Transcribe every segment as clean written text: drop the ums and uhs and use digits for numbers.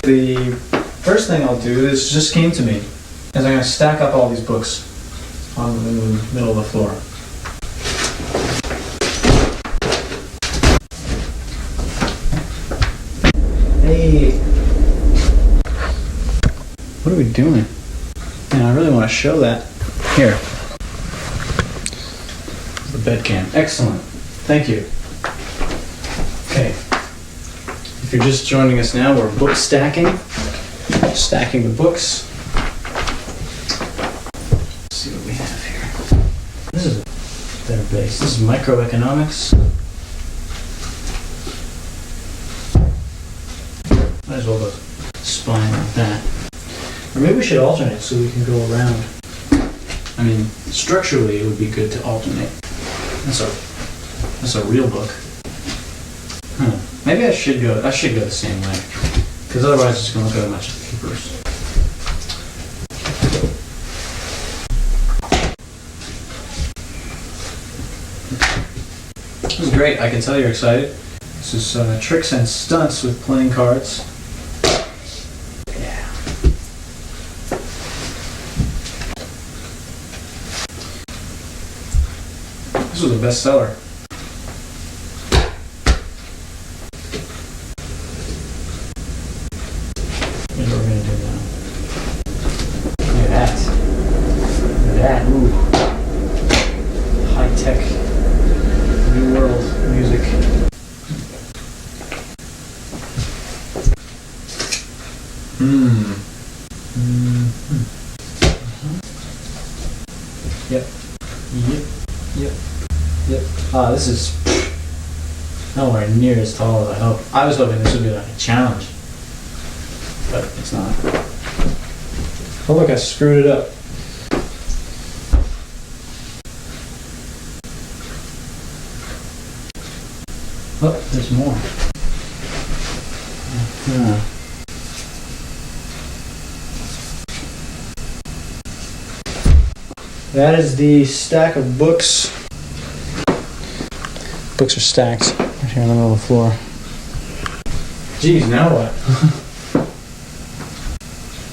The first thing I'll do is just came to me, is I'm going to stack up all these books in the middle of the floor. Hey, what are we doing? Man, I really want to show that. Here, the bed cam. Excellent. Thank you. Okay. If you're just joining us now, we're book stacking the books. Let's see what we have here. This is a better base. This is microeconomics. Might as well go spine like that. Or maybe we should alternate so we can go around. I mean, structurally it would be good to alternate. That's a real book. Maybe I should go the same way. Because otherwise it's going to look like a bunch of papers. This is great. I can tell you're excited. This is Tricks and Stunts with Playing Cards. Yeah. This was a bestseller. Here's what we're going to do now. Look at that. Look at that. Ooh. High-tech, new world music. Yep. This is nowhere near as tall as I hoped. I was hoping this would be like a challenge, but it's not. Oh look, I screwed it up. Oh, there's more. That is the stack of books. Books are stacked right here in the middle of the floor. Geez, now what?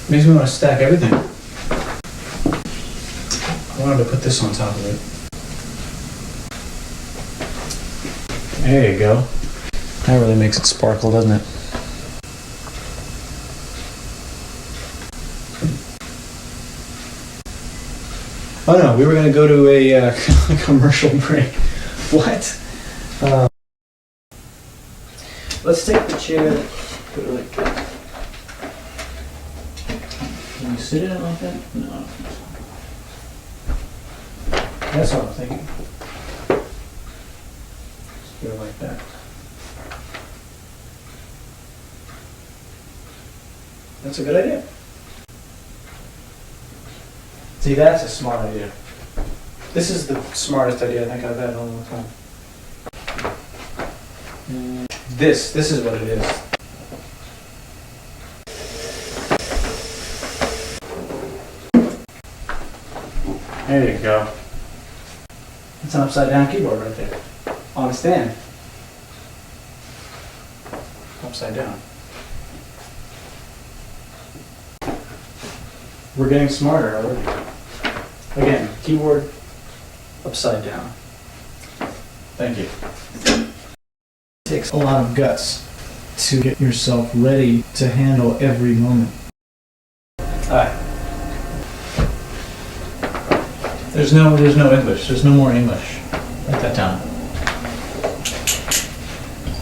Makes me want to stack everything. I wanted to put this on top of it. There you go. That really makes it sparkle, doesn't it? Oh no, we were going to go to a commercial break. What? Let's take the chair, put it like that. Can you sit in it like that? No. That's what I'm thinking. Just put it like that. That's a good idea. See, that's a smart idea. This is the smartest idea I think I've had in a long time. This is what it is. There you go. It's an upside down keyboard right there. On a stand. Upside down. We're getting smarter already. Again, keyboard upside down. Thank you. It takes a lot of guts to get yourself ready to handle every moment. Alright. There's no English. There's no more English. Write that down.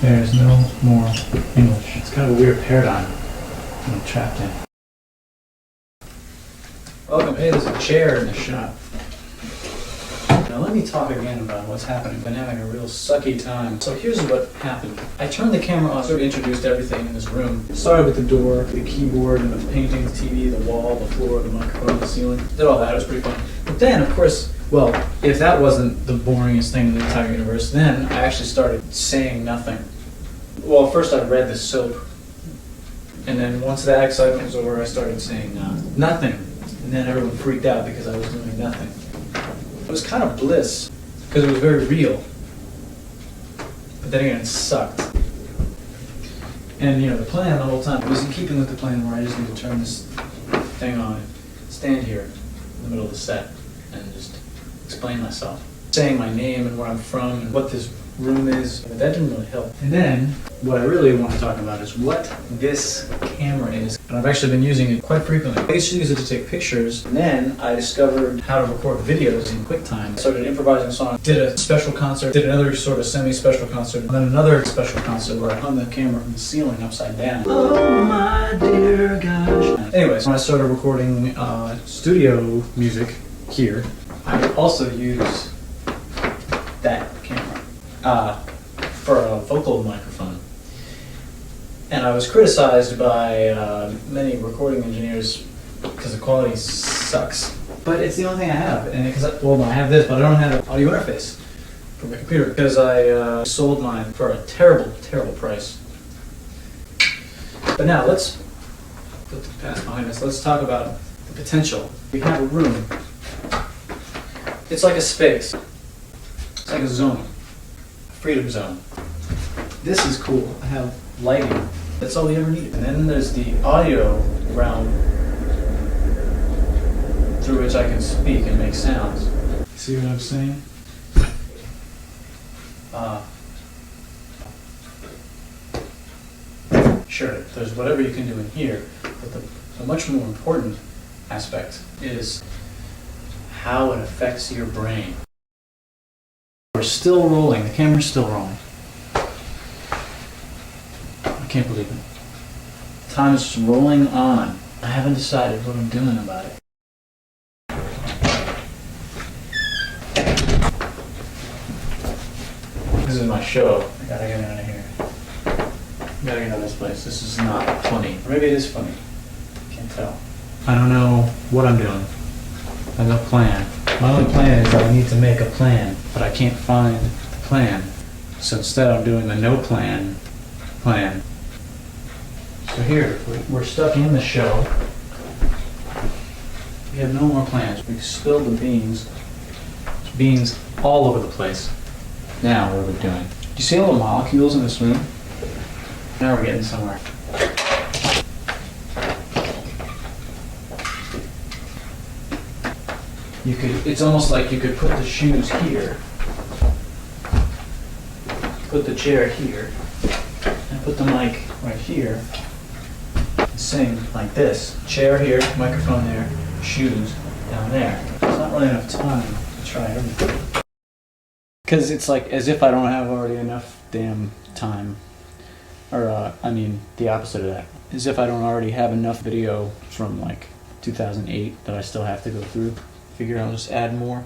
There's no more English. It's kind of a weird paradigm I'm trapped in. Welcome. Hey, there's a chair in the shop. Now let me talk again about what's happening. I've been having a real sucky time. So here's what happened. I turned the camera on, sort of introduced everything in this room. Started with the door, the keyboard, and the paintings, the TV, the wall, the floor, the microphone, the ceiling. Did all that, it was pretty fun. But then, of course, well, if that wasn't the boringest thing in the entire universe, then I actually started saying nothing. Well, first I read the soap. And then once that excitement was over, I started saying nothing. And then everyone freaked out because I was doing nothing. It was kind of bliss, because it was very real. But then again, it sucked. And you know, the plan the whole time was in keeping with the plan where I just need to turn this thing on and stand here in the middle of the set and just explain myself. Saying my name and where I'm from and what this room is, but that didn't really help. And then, what I really want to talk about is what this camera is. And I've actually been using it quite frequently. I used to use it to take pictures, and then I discovered how to record videos in QuickTime. I started improvising songs, did a special concert, did another sort of semi-special concert, and then another special concert where I hung the camera from the ceiling upside down. Oh my dear gosh. Anyways, when I started recording studio music here, I also use that camera for a vocal microphone. And I was criticized by many recording engineers because the quality sucks. But it's the only thing I have. And because I have this, but I don't have an audio interface for my computer because I sold mine for a terrible, terrible price. But now let's put the past behind us. Let's talk about the potential. We have a room. It's like a space. It's like a zone, a freedom zone. This is cool. I have lighting. That's all we ever need. And then there's the audio realm through which I can speak and make sounds. See what I'm saying? Sure, there's whatever you can do in here, but the much more important aspect is how it affects your brain. We're still rolling. The camera's still rolling. I can't believe it. Time is rolling on. I haven't decided what I'm doing about it. This is my show. I gotta get out of here. I gotta get out of this place. This is not funny. Or maybe it is funny. Can't tell. I don't know what I'm doing. I have no plan. My only plan is that I need to make a plan, but I can't find the plan. So instead I'm doing the no plan. So here, we're stuck in the show. We have no more plans. We've spilled the beans. There's beans all over the place. Now, what are we doing? Do you see all the molecules in this room? Now we're getting somewhere. It's almost like you could put the shoes here, put the chair here, and put the mic right here, and sing like this. Chair here, microphone there, shoes down there. There's not really enough time to try everything. Because it's like as if I don't have already enough damn time. Or, I mean, the opposite of that. As if I don't already have enough video from like 2008 that I still have to go through. Figure I'll just add more.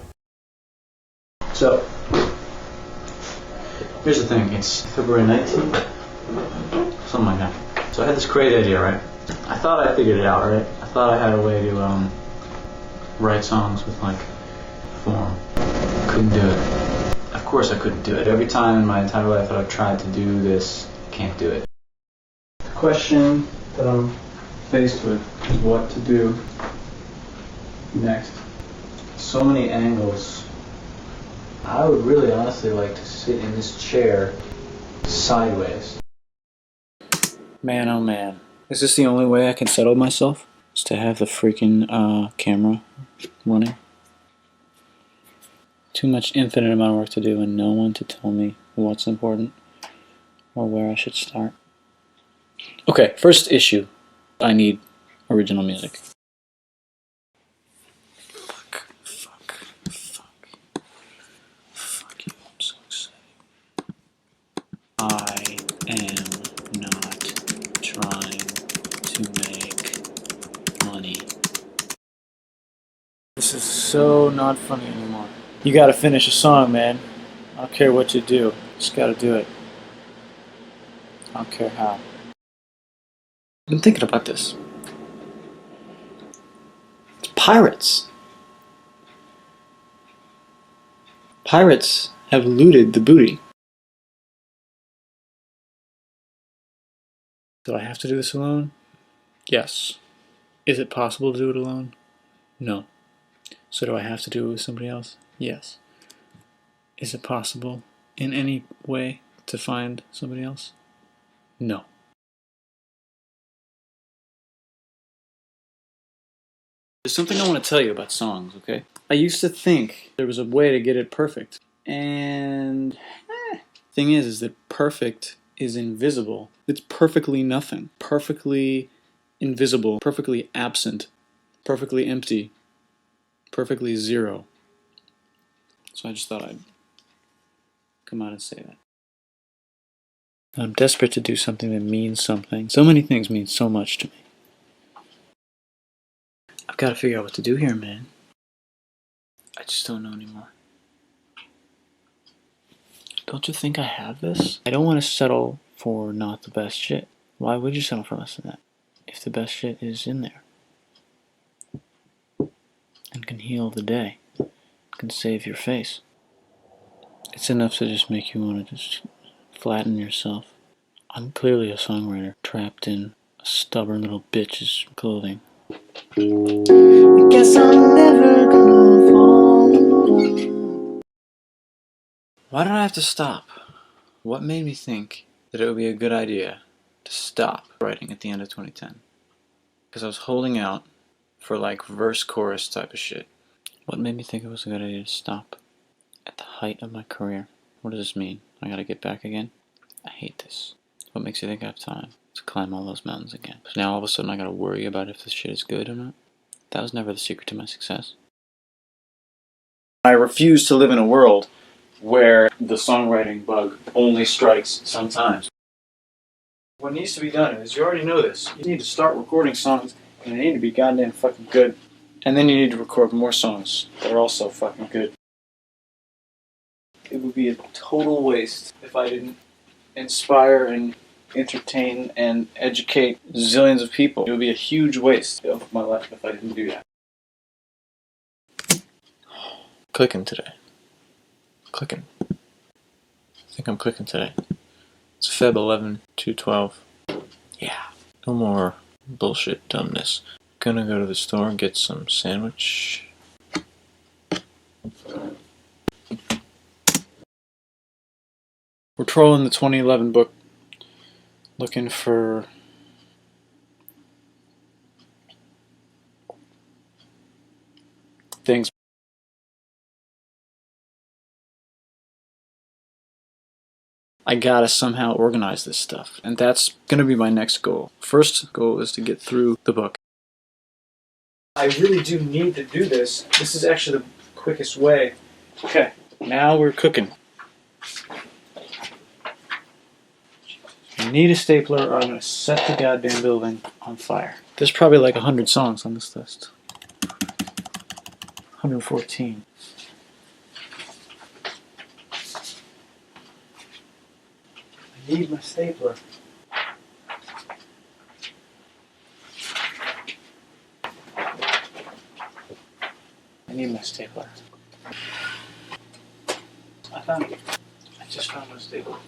So, here's the thing, it's February 19th, something like that. So I had this great idea, right? I thought I figured it out, right? I thought I had a way to write songs with like form. Couldn't do it. Of course I couldn't do it. Every time in my entire life that I've tried to do this, I can't do it. The question that I'm faced with is what to do next. So many angles. I would really honestly like to sit in this chair sideways. Man, oh man. Is this the only way I can settle myself? Is to have the freaking camera running? Too much infinite amount of work to do and no one to tell me what's important or where I should start. Okay, first issue. I need original music. I am not trying to make money. This is so not funny anymore. You gotta finish a song, man. I don't care what you do. Just gotta do it. I don't care how. I've been thinking about this. It's pirates. Pirates have looted the booty. Do I have to do this alone? Yes. Is it possible to do it alone? No. So do I have to do it with somebody else? Yes. Is it possible in any way to find somebody else? No. There's something I want to tell you about songs, okay? I used to think there was a way to get it perfect. And thing is that perfect is invisible. It's perfectly nothing. Perfectly invisible. Perfectly absent. Perfectly empty. Perfectly zero. So I just thought I'd come out and say that. I'm desperate to do something that means something. So many things mean so much to me. I've got to figure out what to do here, man. I just don't know anymore. Don't you think I have this? I don't want to settle for not the best shit. Why would you settle for less than that? If the best shit is in there and can heal the day, can save your face. It's enough to just make you want to just flatten yourself. I'm clearly a songwriter trapped in a stubborn little bitch's clothing. I guess I'm never gonna fall. Why did I have to stop? What made me think that it would be a good idea to stop writing at the end of 2010? Because I was holding out for like verse chorus type of shit. What made me think it was a good idea to stop at the height of my career? What does this mean? I gotta get back again? I hate this. What makes you think I have time to climb all those mountains again? So now all of a sudden I gotta worry about if this shit is good or not? That was never the secret to my success. I refuse to live in a world where the songwriting bug only strikes sometimes. What needs to be done is, you already know this, you need to start recording songs and they need to be goddamn fucking good. And then you need to record more songs that are also fucking good. It would be a total waste if I didn't inspire and entertain and educate zillions of people. It would be a huge waste of my life if I didn't do that. Clicking today. Clicking. I think I'm clicking today. It's Feb 11, 2/12. Yeah. No more bullshit dumbness. Gonna go to the store and get some sandwich. We're trolling the 2011 book, looking for things. I gotta somehow organize this stuff, and that's gonna be my next goal. First goal is to get through the book. I really do need to do this. This is actually the quickest way. Okay, now we're cooking. I need a stapler or I'm gonna set the goddamn building on fire. There's probably like 100 songs on this list. 114. I need my stapler. I need my stapler. I found it. I just found my stapler.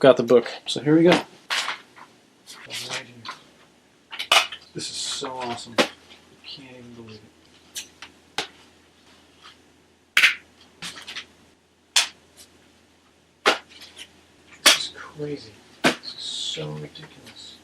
Got the book. So here we go. Right here. This is so awesome. I can't even believe it. This is crazy. This is so ridiculous.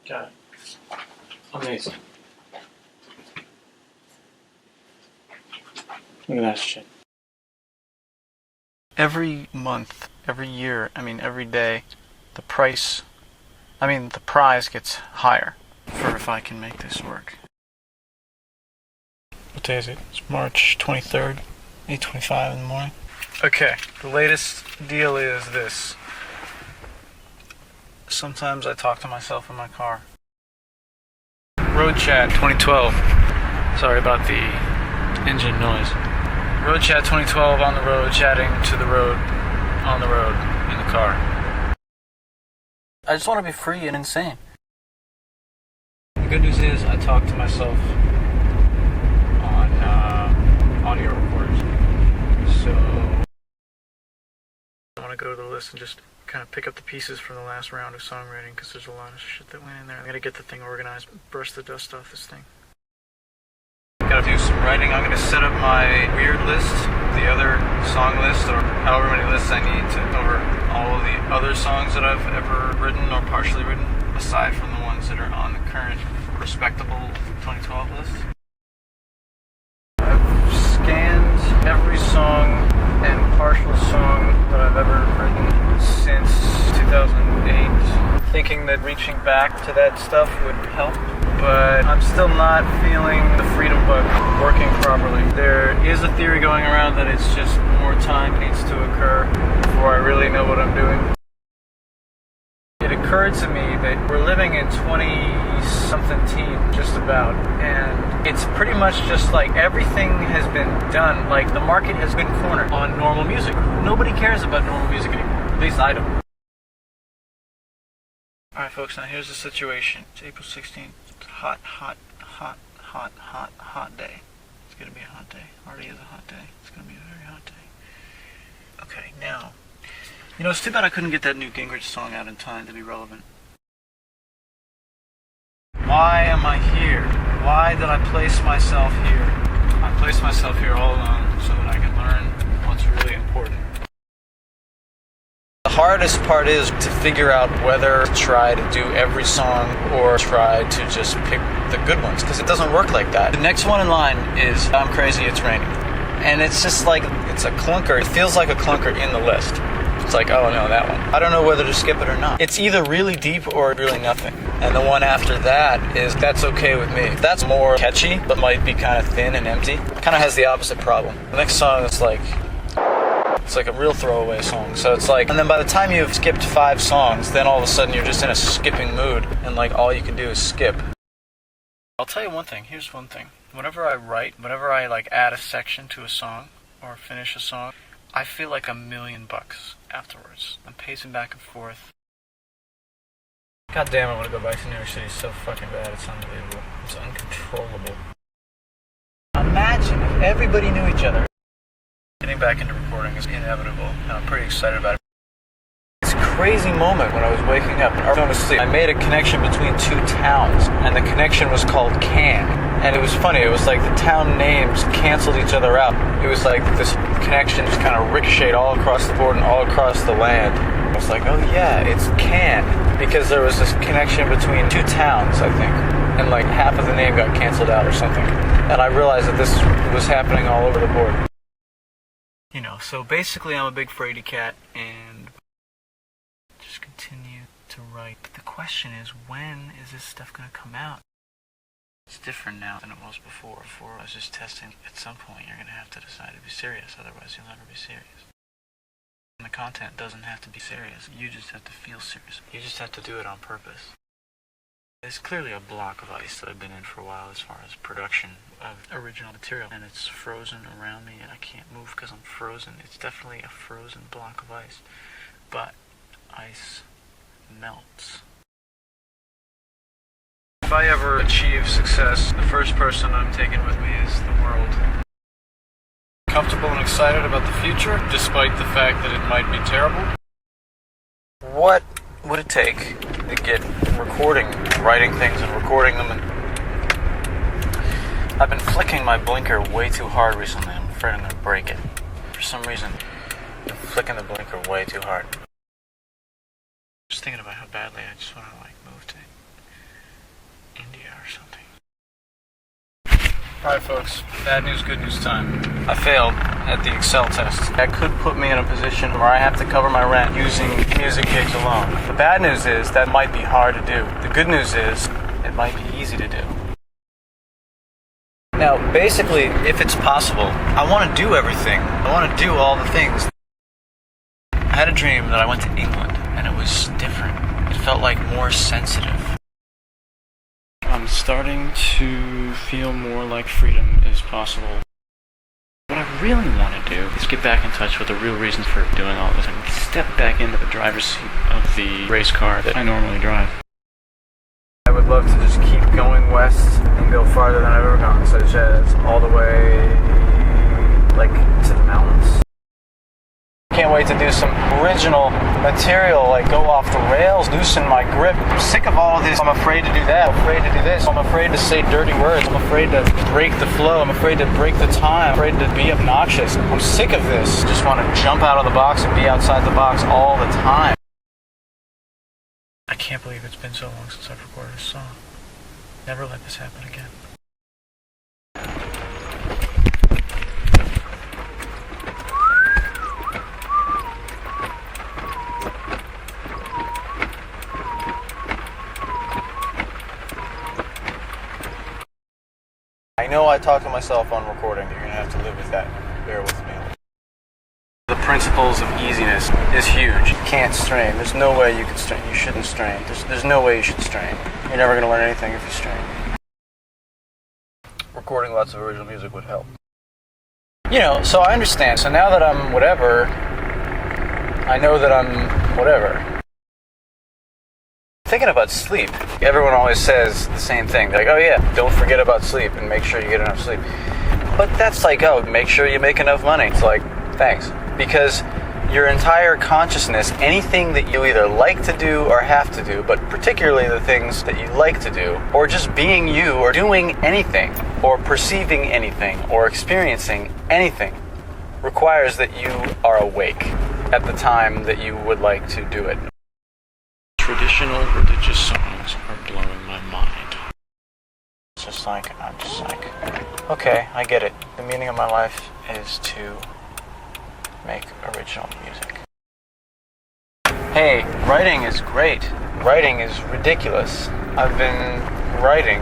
Got it. Amazing. Look at that shit. Every month, every year, every day, the prize gets higher for if I can make this work. What day is it? It's March 23rd, 8:25 in the morning. Okay, the latest deal is this. Sometimes I talk to myself in my car. Road chat 2012. Sorry about the engine noise. Road chat 2012 on the road, chatting to the road, on the road, in the car. I just want to be free and insane. The good news is I talk to myself on audio recorders. So I want to go to the list and just kind of pick up the pieces from the last round of songwriting, because there's a lot of shit that went in there. I gotta get the thing organized, brush the dust off this thing. Gotta do some writing. I'm gonna set up my weird list, the other song list, or however many lists I need to cover all of the other songs that I've ever written or partially written, aside from the ones that are on the current respectable 2012 list. I've scanned every song and partial song that I've ever written since 2008, thinking that reaching back to that stuff would help, but I'm still not feeling the freedom bug working properly. There is a theory going around that it's just more time needs to occur before I really know what I'm doing. It occurred to me that we're living in 20-something just about, and it's pretty much just like everything has been done. Like the market has been cornered on normal music. Nobody cares about normal music anymore. At least I don't. Alright folks, now here's the situation. It's April 16th. It's a hot day. It's gonna be a hot day. Already is a hot day. It's gonna be a very hot day. Okay, now, you know, it's too bad I couldn't get that new Gingrich song out in time to be relevant. Why am I here? Why did I place myself here? I placed myself here all alone so that I can learn what's really important. The hardest part is to figure out whether to try to do every song or try to just pick the good ones, because it doesn't work like that. The next one in line is I'm Crazy, It's Raining. And it's just like, it's a clunker. It feels like a clunker in the list. It's like, oh no, that one. I don't know whether to skip it or not. It's either really deep or really nothing. And the one after that is That's Okay With Me. That's more catchy, but might be kind of thin and empty. Kind of has the opposite problem. The next song is like, it's like a real throwaway song. So it's like, and then by the time you've skipped 5 songs, then all of a sudden you're just in a skipping mood, and like all you can do is skip. I'll tell you one thing, here's one thing. Whenever I write, whenever I like add a section to a song, or finish a song, I feel like $1,000,000 afterwards. I'm pacing back and forth. God damn, I want to go back to New York City. It's so fucking bad, it's unbelievable. It's uncontrollable. Imagine if everybody knew each other. Getting back into recording is inevitable, and I'm pretty excited about it. It's a crazy moment when I was waking up and going to sleep. I made a connection between 2 towns, and the connection was called Can. And it was funny, it was like the town names canceled each other out. It was like this connection just kind of ricocheted all across the board and all across the land. I was like, oh yeah, it's Can. Because there was this connection between 2 towns, I think. And like half of the name got canceled out or something. And I realized that this was happening all over the board. You know, so basically I'm a big fraidy cat and just continue to write. But the question is, when is this stuff going to come out? It's different now than it was before. Before I was just testing. At some point you're going to have to decide to be serious, otherwise you'll never be serious. And the content doesn't have to be serious. You just have to feel serious. You just have to do it on purpose. There's clearly a block of ice that I've been in for a while as far as production of original material. And it's frozen around me and I can't move because I'm frozen. It's definitely a frozen block of ice. But ice melts. If I ever achieve success, the first person I'm taking with me is the world. Comfortable and excited about the future, despite the fact that it might be terrible. What would it take to get recording, writing things and recording them? And I've been flicking my blinker way too hard recently. I'm afraid I'm going to break it. For some reason, I've been flicking the blinker way too hard. Just thinking about how badly I just want to like move to India or something. Alright folks, bad news, good news time. I failed at the Excel test. That could put me in a position where I have to cover my rent using music gigs alone. The bad news is that might be hard to do. The good news is it might be easy to do. Now, basically, if it's possible, I want to do everything. I want to do all the things. I had a dream that I went to England, and it was different. It felt like more sensitive. I'm starting to feel more like freedom is possible. What I really want to do is get back in touch with the real reason for doing all this and step back into the driver's seat of the race car that I normally drive. I would love to just keep going west and go farther than I've ever gone, such as all the way, like, to the mountains. Can't wait to do some original material, like go off the rails, loosen my grip. I'm sick of all of this. I'm afraid to do that. I'm afraid to do this. I'm afraid to say dirty words. I'm afraid to break the flow. I'm afraid to break the time. I'm afraid to be obnoxious. I'm sick of this. Just want to jump out of the box and be outside the box all the time. I can't believe it's been so long since I've recorded a song. Never let this happen again. I know I talk to myself on recording. You're going to have to live with that. Bear with me. The principles of easiness is huge. You can't strain. There's no way you can strain. You shouldn't strain. There's no way you should strain. You're never going to learn anything if you strain. Recording lots of original music would help. You know, so I understand. So now that I'm whatever, I know that I'm whatever. Thinking about sleep, everyone always says the same thing. They're like, oh yeah, don't forget about sleep and make sure you get enough sleep. But that's like, oh, make sure you make enough money. It's like, thanks. Because your entire consciousness, anything that you either like to do or have to do, but particularly the things that you like to do, or just being you, or doing anything, or perceiving anything, or experiencing anything, requires that you are awake at the time that you would like to do it. Traditional religious songs are blowing my mind. It's just like, I'm just like, okay, I get it. The meaning of my life is to make original music. Hey, writing is great. Writing is ridiculous. I've been writing.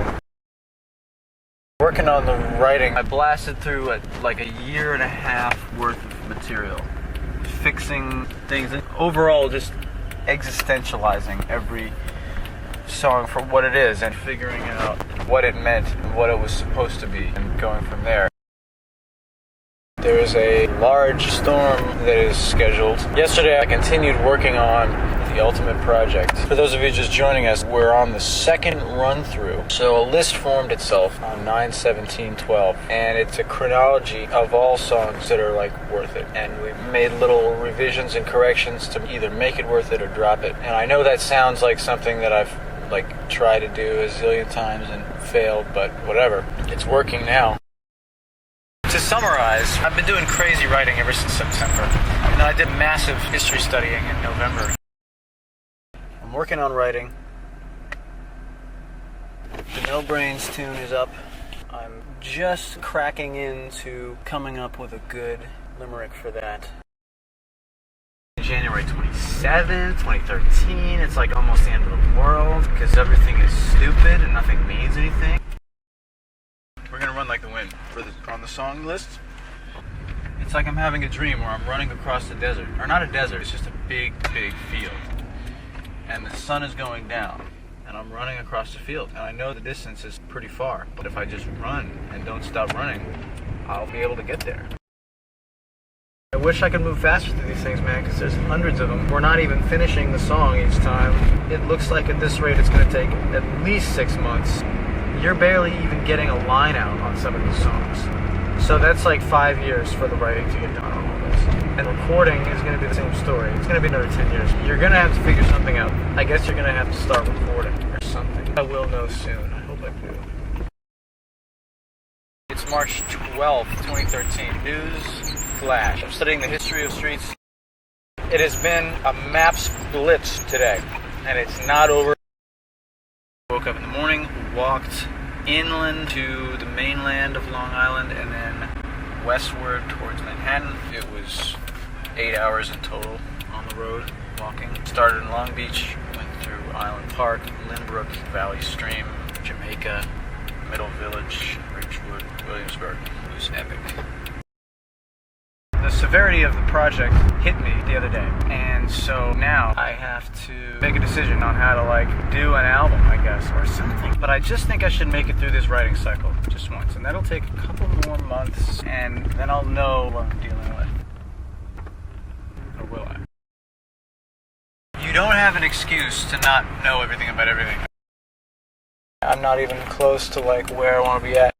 Working on the writing, I blasted through like a year and a half worth of material. Fixing things, and overall just existentializing every song for what it is and figuring out what it meant and what it was supposed to be and going from there. There is a large storm that is scheduled. Yesterday I continued working on the ultimate project. For those of you just joining us, we're on the second run through. So a list formed itself on 9/17/12, and it's a chronology of all songs that are like worth it. And we've made little revisions and corrections to either make it worth it or drop it. And I know that sounds like something that I've like tried to do a zillion times and failed, but whatever. It's working now. To summarize, I've been doing crazy writing ever since September. And then I did massive history studying in November. I'm working on writing. The No Brains tune is up. I'm just cracking into coming up with a good limerick for that. January 27th, 2013, it's like almost the end of the world because everything is stupid and nothing means anything. We're gonna run like the wind on the song list. It's like I'm having a dream where I'm running across the desert. Or not a desert, it's just a big, big field. And the sun is going down. And I'm running across the field. And I know the distance is pretty far. But if I just run and don't stop running, I'll be able to get there. I wish I could move faster through these things, man, because there's hundreds of them. We're not even finishing the song each time. It looks like at this rate it's going to take at least 6 months. You're barely even getting a line out on some of these songs. So that's like 5 years for the writing to get done on all this. And recording is going to be the same story. It's going to be another 10 years. You're going to have to figure something out. I guess you're going to have to start recording or something. I will know soon. I hope I do. It's March 12th, 2013. News flash. I'm studying the history of streets. It has been a maps blitz today. And it's not over. Woke up in the morning, walked inland to the mainland of Long Island, and then westward towards Manhattan. It was 8 hours in total on the road, walking. Started in Long Beach, went through Island Park, Lynbrook, Valley Stream, Jamaica, Middle Village, Ridgewood, Williamsburg. It was epic. The severity of the project hit me the other day, and so now I have to make a decision on how to do an album, I guess, or something. But I just think I should make it through this writing cycle just once, and that'll take a couple more months, and then I'll know what I'm dealing with. Or will I? You don't have an excuse to not know everything about everything. I'm not even close to where I want to be at.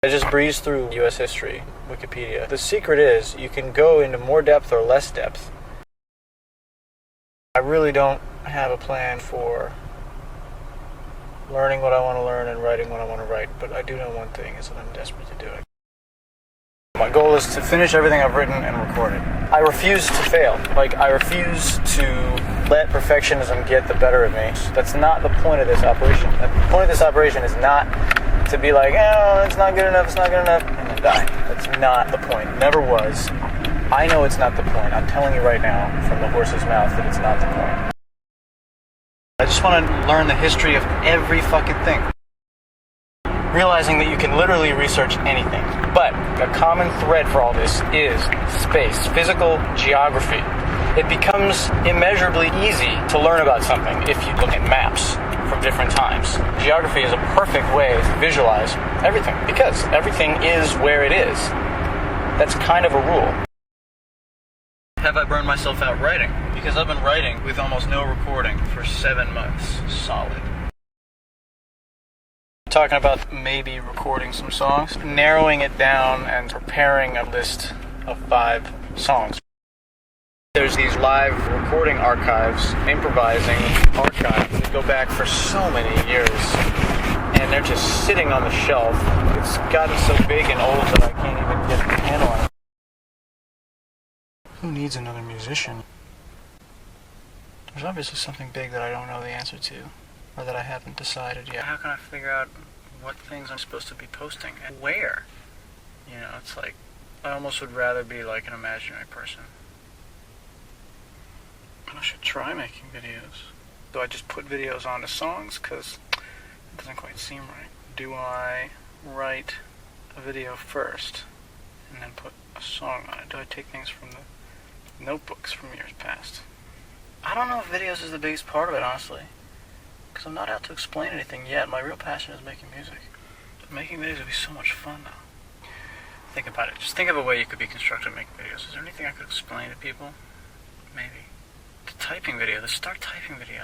I just breezed through U.S. history, Wikipedia. The secret is you can go into more depth or less depth. I really don't have a plan for learning what I want to learn and writing what I want to write, but I do know one thing is that I'm desperate to do it. My goal is to finish everything I've written and record it. I refuse to fail. I refuse to let perfectionism get the better of me. That's not the point of this operation. The point of this operation is not to be oh, it's not good enough, and then die. That's not the point. Never was. I know it's not the point. I'm telling you right now, from the horse's mouth, that it's not the point. I just want to learn the history of every fucking thing. Realizing that you can literally research anything. But a common thread for all this is space, physical geography. It becomes immeasurably easy to learn about something if you look at maps from different times. Geography is a perfect way to visualize everything, because everything is where it is. That's kind of a rule. Have I burned myself out writing? Because I've been writing with almost no recording for 7 months, solid. Talking about maybe recording some songs, narrowing it down and preparing a list of 5 songs. There's these live recording archives, improvising archives that go back for so many years, and they're just sitting on the shelf. It's gotten so big and old that I can't even get a handle on it. Who needs another musician? There's obviously something big that I don't know the answer to, or that I haven't decided yet. How can I figure out what things I'm supposed to be posting and where? It's I almost would rather be an imaginary person. I should try making videos. Do I just put videos onto songs? Because it doesn't quite seem right. Do I write a video first and then put a song on it? Do I take things from the notebooks from years past? I don't know if videos is the biggest part of it, honestly. Because I'm not out to explain anything yet. My real passion is making music. But making videos would be so much fun, though. Think about it. Just think of a way you could be constructive making videos. Is there anything I could explain to people? Maybe. The typing video. Let's start typing video.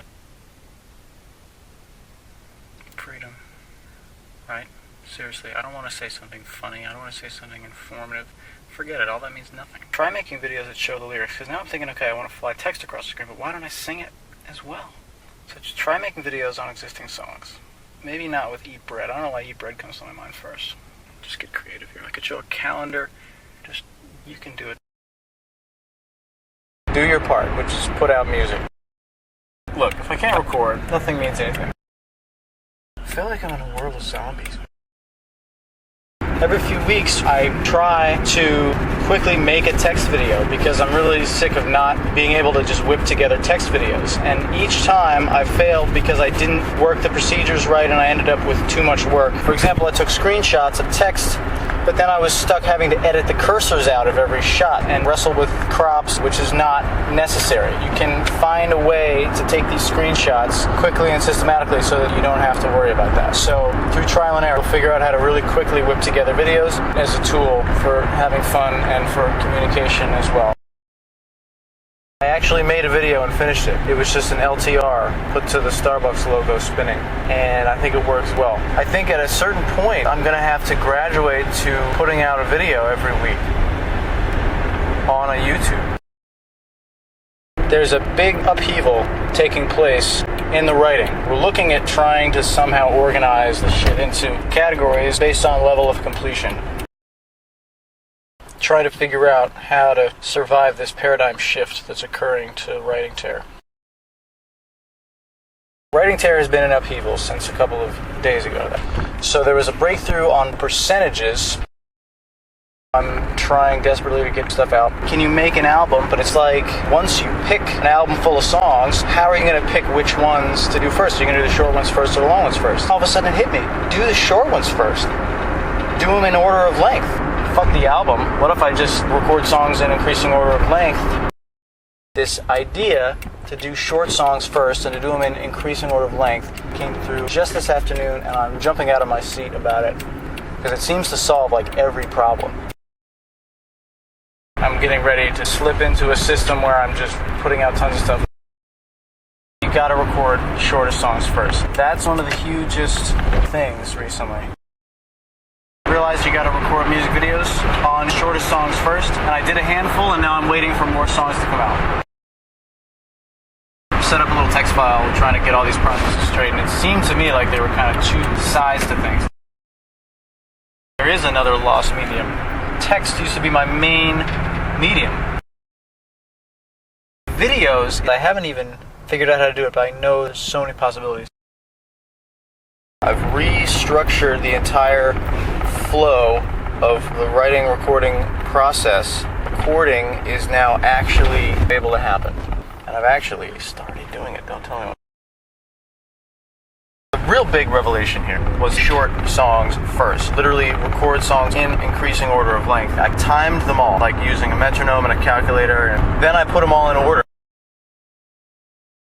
Freedom. Right? Seriously, I don't want to say something funny. I don't want to say something informative. Forget it. All that means nothing. Try making videos that show the lyrics. Because now I'm thinking, okay, I want to fly text across the screen, but why don't I sing it as well? So just try making videos on existing songs. Maybe not with Eat Bread. I don't know why Eat Bread comes to my mind first. Just get creative here. I could show a calendar. You can do it. Do your part, which is put out music. Look, if I can't record, nothing means anything. I feel like I'm in a world of zombies. Every few weeks, I try to quickly make a text video because I'm really sick of not being able to just whip together text videos. And each time I failed because I didn't work the procedures right and I ended up with too much work. For example, I took screenshots of text, but then I was stuck having to edit the cursors out of every shot and wrestle with crops, which is not necessary. You can find a way to take these screenshots quickly and systematically so that you don't have to worry about that. So through trial and error, we'll figure out how to really quickly whip together videos as a tool for having fun and for communication as well. I actually made a video and finished it. It was just an LTR put to the Starbucks logo spinning, and I think it works well. I think at a certain point I'm going to have to graduate to putting out a video every week on a YouTube. There's a big upheaval taking place in the writing. We're looking at trying to somehow organize the shit into categories based on level of completion. Try to figure out how to survive this paradigm shift that's occurring to writing terror. Writing terror has been in upheaval since a couple of days ago. So there was a breakthrough on percentages. I'm trying desperately to get stuff out. Can you make an album? But it's like, once you pick an album full of songs, how are you going to pick which ones to do first? Are you going to do the short ones first or the long ones first? All of a sudden it hit me. Do the short ones first. Do them in order of length. Fuck the album. What if I just record songs in increasing order of length? This idea to do short songs first and to do them in increasing order of length came through just this afternoon, and I'm jumping out of my seat about it because it seems to solve like every problem. I'm getting ready to slip into a system where I'm just putting out tons of stuff. You gotta record the shortest songs first. That's one of the hugest things recently. I realized you gotta record music videos on shortest songs first, and I did a handful, and now I'm waiting for more songs to come out. Set up a little text file trying to get all these processes straight, and it seemed to me like they were kind of two sides to things. There is another lost medium. Text used to be my main medium. Videos, I haven't even figured out how to do it, but I know there's so many possibilities. I've restructured the entire flow of the writing recording process. Recording is now actually able to happen. And I've actually started doing it, don't tell anyone. The real big revelation here was short songs first. Literally record songs in increasing order of length. I timed them all, like using a metronome and a calculator, and then I put them all in order.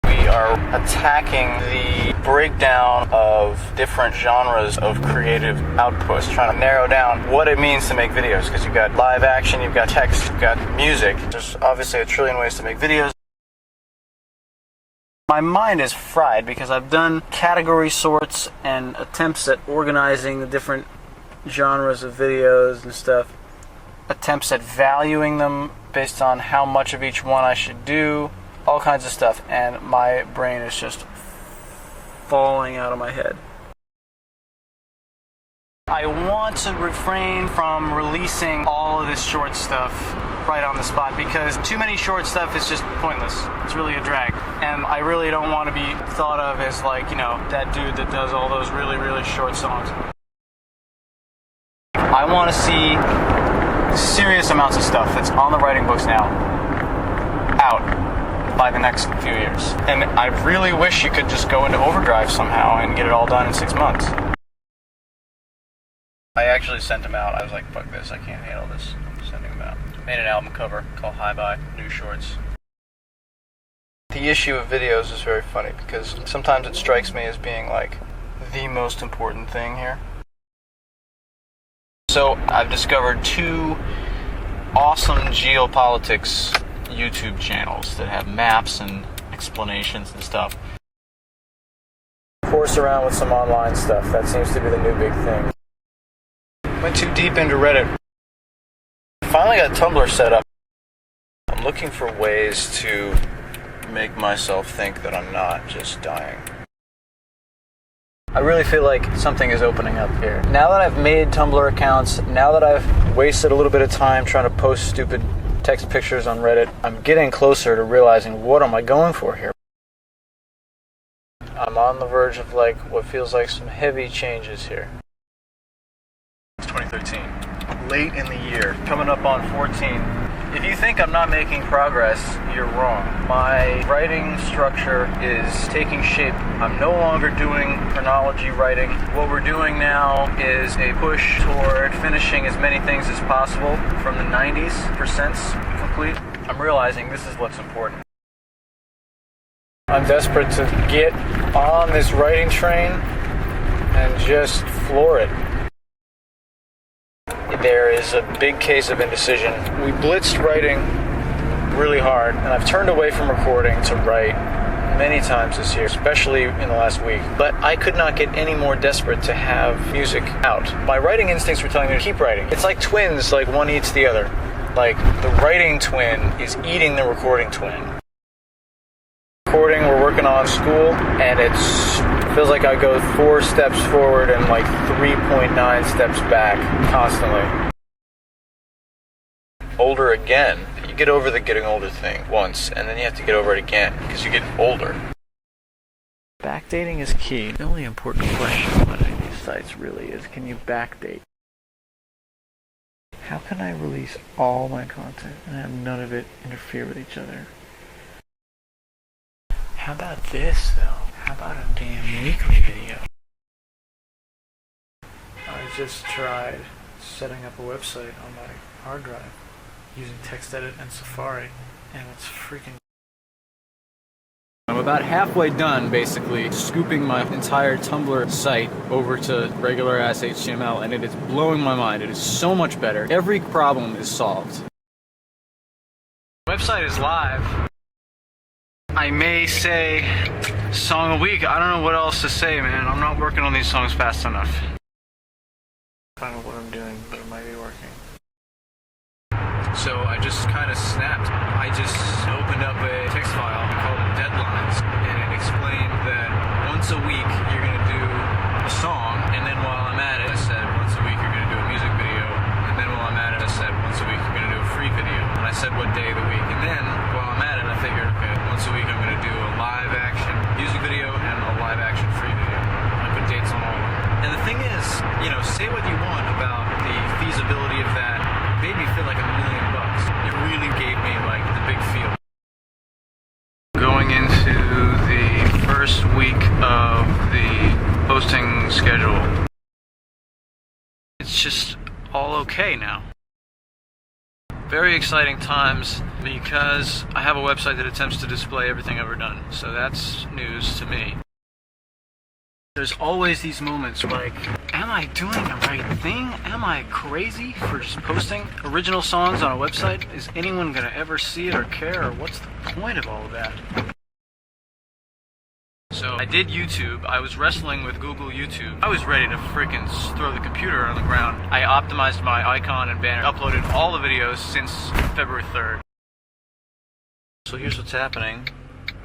We are attacking the breakdown of different genres of creative outputs, trying to narrow down what it means to make videos, because you've got live action, you've got text, you've got music. There's obviously a trillion ways to make videos. My mind is fried because I've done category sorts and attempts at organizing the different genres of videos and stuff. Attempts at valuing them based on how much of each one I should do. All kinds of stuff. And my brain is just falling out of my head. I want to refrain from releasing all of this short stuff right on the spot, because too many short stuff is just pointless. It's really a drag. And I really don't want to be thought of as like, you know, that dude that does all those really, really short songs. I want to see serious amounts of stuff that's on the writing books now out by the next few years. And I really wish you could just go into overdrive somehow and get it all done in 6 months. I actually sent him out. I was like, fuck this, I can't handle this. I'm sending him out. Made an album cover called Hi Bye, New Shorts. The issue of videos is very funny because sometimes it strikes me as being like the most important thing here. So I've discovered 2 awesome geopolitics YouTube channels that have maps and explanations and stuff. Force around with some online stuff. That seems to be the new big thing. Went too deep into Reddit. Finally got Tumblr set up. I'm looking for ways to make myself think that I'm not just dying. I really feel like something is opening up here. Now that I've made Tumblr accounts, now that I've wasted a little bit of time trying to post stupid text pictures on Reddit, I'm getting closer to realizing what am I going for here. I'm on the verge of like what feels like some heavy changes here. It's 2013. Late in the year, coming up on 14. If you think I'm not making progress, you're wrong. My writing structure is taking shape. I'm no longer doing chronology writing. What we're doing now is a push toward finishing as many things as possible from the 90% complete. I'm realizing this is what's important. I'm desperate to get on this writing train and just floor it. There is a big case of indecision. We blitzed writing really hard, and I've turned away from recording to write many times this year, especially in the last week. But I could not get any more desperate to have music out. My writing instincts were telling me to keep writing. It's like twins, like one eats the other. Like the writing twin is eating the recording twin. Recording, we're working on school, and it feels like I go 4 steps forward and like 3.9 steps back constantly. Older again. You get over the getting older thing once, and then you have to get over it again because you get older. Backdating is key. The only important question on these sites really is, can you backdate? How can I release all my content and have none of it interfere with each other? How about this, though? How about a damn weekly video? I just tried setting up a website on my hard drive using TextEdit and Safari, and it's freaking... I'm about halfway done, basically, scooping my entire Tumblr site over to regular-ass HTML, and it is blowing my mind. It is so much better. Every problem is solved. The website is live. I may say song a week. I don't know what else to say, man. I'm not working on these songs fast enough. I don't know what I'm doing, but it might be working. So I just kind of snapped. I just opened up a text file called Deadlines, and it explained that once a week you're going to do a song, and then while I'm at it, I said once a week you're going to do a music video, and then while I'm at it, I said once a week you're going to do a free video, and I said what day of the week, and then while I'm at it, I figured, okay, once a week I'm going to do a live action music video and a live action free video. I put dates on all of them. And the thing is, you know, say what you want about the feasibility of that. It made me feel like $1 million. It really gave me like the big feel. Going into the first week of the posting schedule, it's just all okay now. Very exciting times because I have a website that attempts to display everything I've ever done, so that's news to me. There's always these moments like, am I doing the right thing? Am I crazy for just posting original songs on a website? Is anyone gonna ever see it or care, or what's the point of all of that? So I did YouTube. I was wrestling with Google YouTube. I was ready to freaking throw the computer on the ground. I optimized my icon and banner, uploaded all the videos since February 3rd. So here's what's happening.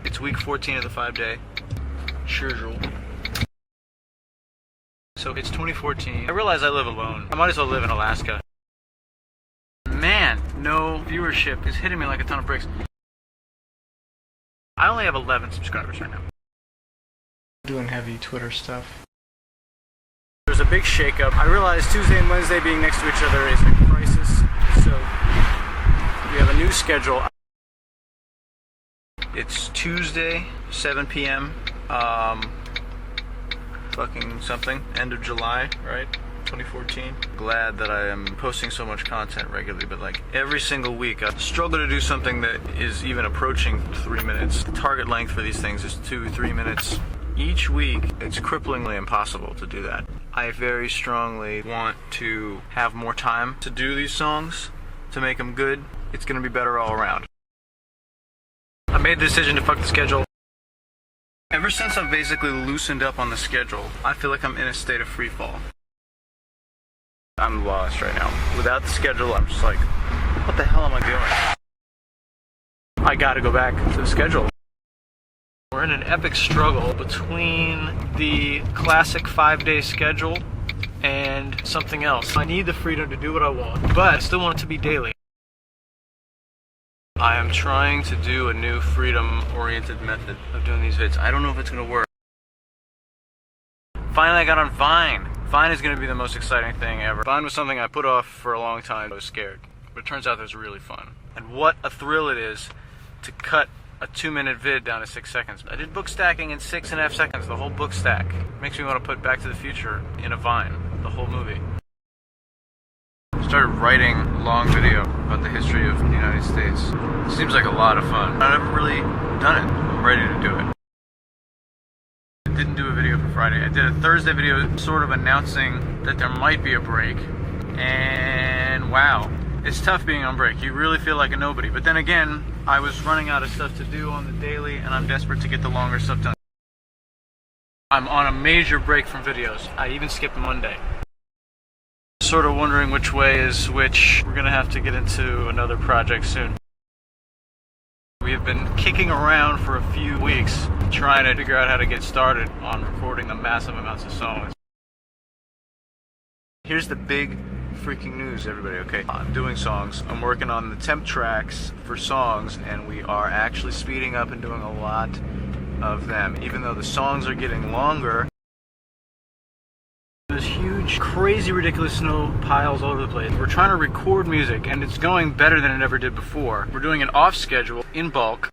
It's week 14 of the 5-day schedule. So it's 2014. I realize I live alone. I might as well live in Alaska. Man, no viewership is hitting me like a ton of bricks. I only have 11 subscribers right now. Doing heavy Twitter stuff. There's a big shakeup. I realize Tuesday and Wednesday being next to each other is a crisis. So we have a new schedule. It's Tuesday, 7 p.m. Fucking something, end of July, right? 2014. Glad that I am posting so much content regularly, but like every single week I struggle to do something that is even approaching 3 minutes. The target length for these things is 2-3 minutes. Each week, it's cripplingly impossible to do that. I very strongly want to have more time to do these songs, to make them good. It's gonna be better all around. I made the decision to fuck the schedule. Ever since I've basically loosened up on the schedule, I feel like I'm in a state of free fall. I'm lost right now. Without the schedule, I'm just like, what the hell am I doing? I gotta go back to the schedule. We're in an epic struggle between the classic 5-day schedule and something else. I need the freedom to do what I want, but I still want it to be daily. I am trying to do a new freedom-oriented method of doing these vids. I don't know if it's going to work. Finally, I got on Vine. Vine is going to be the most exciting thing ever. Vine was something I put off for a long time. I was scared. But it turns out that it's really fun. And what a thrill it is to cut a 2-minute vid down to 6 seconds. I did book stacking in 6.5 seconds, the whole book stack. Makes me want to put Back to the Future in a Vine, the whole movie. Started writing a long video about the history of the United States. It seems like a lot of fun. I've never really done it. I'm ready to do it. I didn't do a video for Friday. I did a Thursday video sort of announcing that there might be a break. And wow, it's tough being on break. You really feel like a nobody. But then again, I was running out of stuff to do on the daily and I'm desperate to get the longer stuff done. I'm on a major break from videos. I even skipped Monday. Sort of wondering which way is which. We're gonna have to get into another project soon. We have been kicking around for a few weeks trying to figure out how to get started on recording the massive amounts of songs. Here's the big freaking news, everybody, okay? I'm doing songs. I'm working on the temp tracks for songs, and we are actually speeding up and doing a lot of them. Even though the songs are getting longer, the there's huge, crazy, ridiculous snow piles all over the place. We're trying to record music, and it's going better than it ever did before. We're doing it off schedule, in bulk.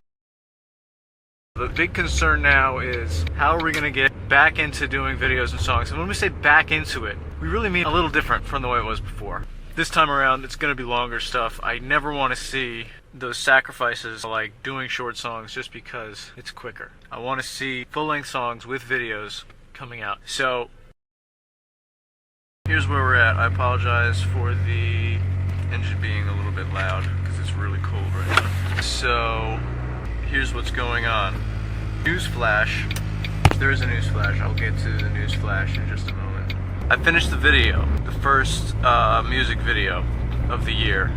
The big concern now is how are we going to get back into doing videos and songs? And when we say back into it, we really mean a little different from the way it was before. This time around, it's going to be longer stuff. I never want to see those sacrifices like doing short songs just because it's quicker. I want to see full-length songs with videos coming out. So here's where we're at. I apologize for the engine being a little bit loud because it's really cold right now. So here's what's going on. Newsflash. There is a newsflash. I'll get to the newsflash in just a moment. I finished the video, the first music video of the year.